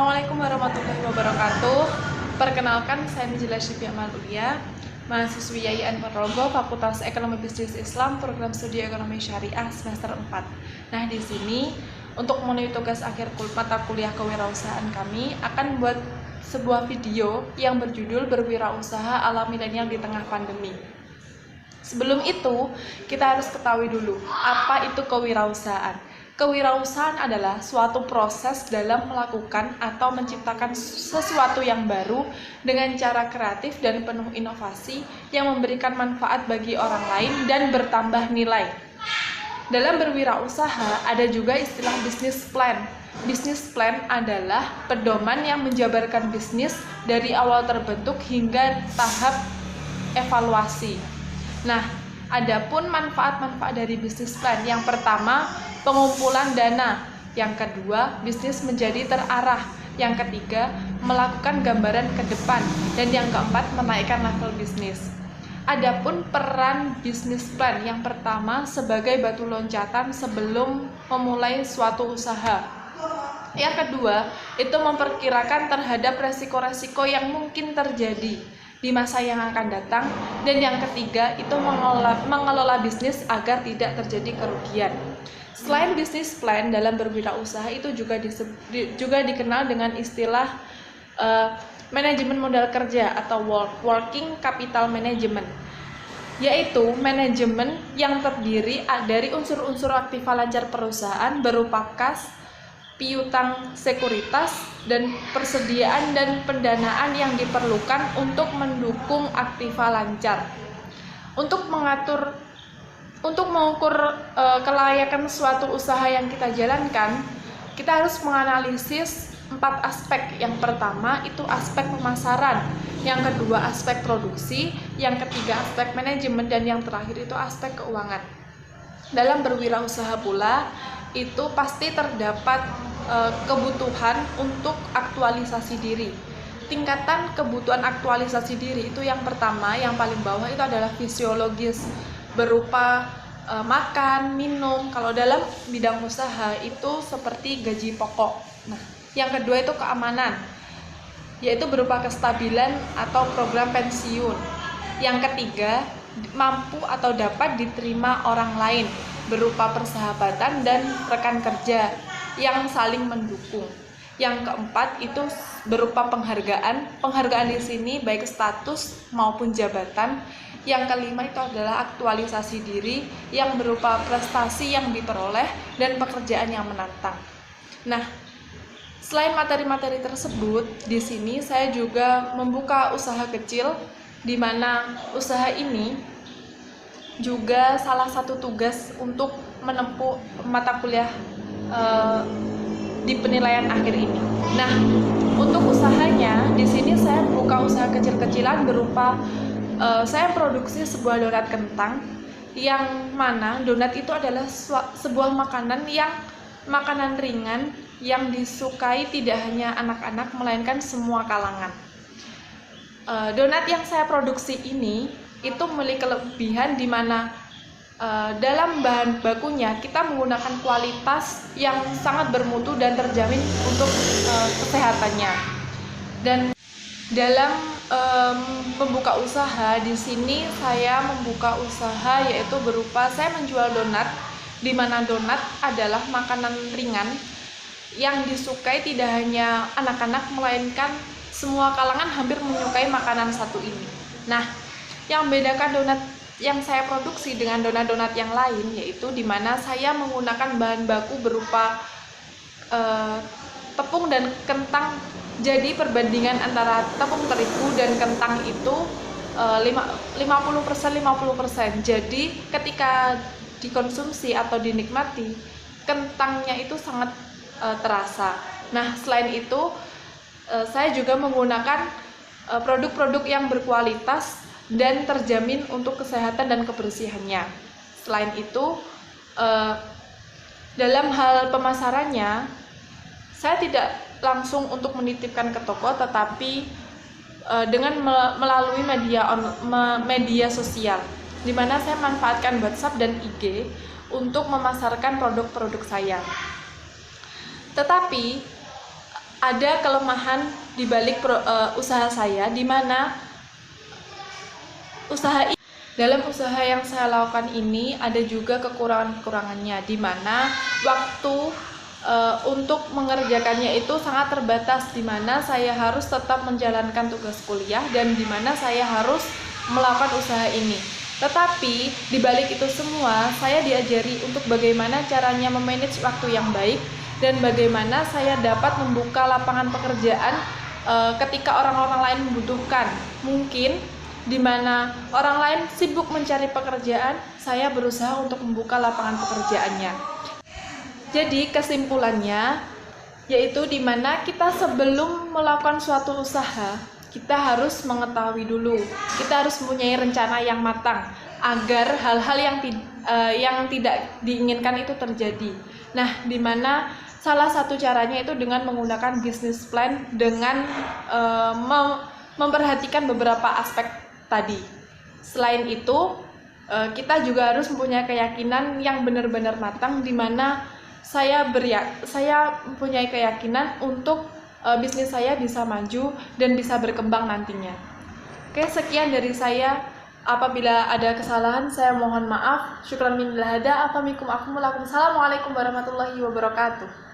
Assalamualaikum warahmatullahi wabarakatuh. Perkenalkan, saya Nijla Syifia Malulia, mahasiswi YAIN Ponorogo, Fakultas Ekonomi Bisnis Islam, Program Studi Ekonomi Syariah semester 4. Nah, di sini untuk memenuhi tugas akhir mata kuliah kewirausahaan kami akan buat sebuah video yang berjudul Berwirausaha ala Milenial di Tengah Pandemi. Sebelum itu, kita harus ketahui dulu apa itu kewirausahaan. Kewirausahaan adalah suatu proses dalam melakukan atau menciptakan sesuatu yang baru dengan cara kreatif dan penuh inovasi yang memberikan manfaat bagi orang lain dan bertambah nilai. Dalam berwirausaha ada juga istilah bisnis plan. Bisnis plan adalah pedoman yang menjabarkan bisnis dari awal terbentuk hingga tahap evaluasi. Nah, adapun manfaat-manfaat dari bisnis plan, yang pertama, pengumpulan dana. Yang kedua, bisnis menjadi terarah. Yang ketiga, melakukan gambaran ke depan. Dan yang keempat, menaikkan level bisnis. Adapun peran bisnis plan, yang pertama, sebagai batu loncatan sebelum memulai suatu usaha. Yang kedua, itu memperkirakan terhadap resiko-resiko yang mungkin terjadi di masa yang akan datang. Dan yang ketiga, itu mengelola bisnis agar tidak terjadi kerugian. Selain bisnis plan, dalam berwirausaha itu juga dikenal dengan istilah manajemen modal kerja atau working capital management, yaitu manajemen yang terdiri dari unsur-unsur aktiva lancar perusahaan berupa kas, piutang sekuritas, dan persediaan dan pendanaan yang diperlukan untuk mendukung aktiva lancar. Untuk mengukur kelayakan suatu usaha yang kita jalankan, kita harus menganalisis 4 aspek. Yang pertama itu aspek pemasaran, yang kedua aspek produksi, yang ketiga aspek manajemen, dan yang terakhir itu aspek keuangan. Dalam berwirausaha pula itu pasti terdapat kebutuhan untuk aktualisasi diri. Tingkatan kebutuhan aktualisasi diri itu yang pertama, yang paling bawah itu adalah fisiologis, berupa makan, minum. Kalau dalam bidang usaha itu seperti gaji pokok. Nah, yang kedua itu keamanan, yaitu berupa kestabilan atau program pensiun. Yang ketiga, mampu atau dapat diterima orang lain, berupa persahabatan dan rekan kerja yang saling mendukung. Yang keempat itu berupa penghargaan. Penghargaan di sini baik status maupun jabatan. Yang kelima itu adalah aktualisasi diri yang berupa prestasi yang diperoleh dan pekerjaan yang menantang. Nah, selain materi-materi tersebut, di sini saya juga membuka usaha kecil, di mana usaha ini juga salah satu tugas untuk menempuh mata kuliah di penilaian akhir ini. Nah, untuk usahanya di sini saya buka usaha kecil-kecilan berupa saya produksi sebuah donat kentang, yang mana donat itu adalah sebuah makanan ringan yang disukai tidak hanya anak-anak melainkan semua kalangan. Donat yang saya produksi ini itu memiliki kelebihan di mana dalam bahan bakunya kita menggunakan kualitas yang sangat bermutu dan terjamin untuk kesehatannya. Dan dalam membuka usaha di sini saya membuka usaha yaitu berupa saya menjual donat, di mana donat adalah makanan ringan yang disukai tidak hanya anak-anak melainkan semua kalangan hampir menyukai makanan satu ini. Nah, yang membedakan donat yang saya produksi dengan donat-donat yang lain yaitu di mana saya menggunakan bahan baku berupa tepung dan kentang. Jadi perbandingan antara tepung terigu dan kentang itu 50%. Jadi ketika dikonsumsi atau dinikmati, kentangnya itu sangat terasa. Nah, selain itu saya juga menggunakan produk-produk yang berkualitas dan terjamin untuk kesehatan dan kebersihannya. Selain itu, dalam hal pemasarannya, saya tidak langsung untuk menitipkan ke toko, tetapi dengan melalui media sosial, di mana saya manfaatkan WhatsApp dan IG untuk memasarkan produk-produk saya. Tetapi ada kelemahan di balik usaha saya, di mana dalam usaha yang saya lakukan ini ada juga kekurangan-kekurangannya, di mana waktu untuk mengerjakannya itu sangat terbatas, di mana saya harus tetap menjalankan tugas kuliah dan di mana saya harus melakukan usaha ini. Tetapi di balik itu semua, saya diajari untuk bagaimana caranya memanage waktu yang baik dan bagaimana saya dapat membuka lapangan pekerjaan ketika orang-orang lain membutuhkan. Mungkin di mana orang lain sibuk mencari pekerjaan, saya berusaha untuk membuka lapangan pekerjaannya. Jadi kesimpulannya yaitu di mana kita sebelum melakukan suatu usaha, kita harus mengetahui dulu, kita harus mempunyai rencana yang matang agar hal-hal yang tidak diinginkan itu terjadi. Nah, di mana salah satu caranya itu dengan menggunakan business plan dengan memperhatikan beberapa aspek tadi. Selain itu, kita juga harus mempunyai keyakinan yang benar-benar matang, di mana saya mempunyai keyakinan untuk bisnis saya bisa maju dan bisa berkembang nantinya. Oke, sekian dari saya. Apabila ada kesalahan, saya mohon maaf. Syukran minillah hada. Assalamualaikum warahmatullahi wabarakatuh.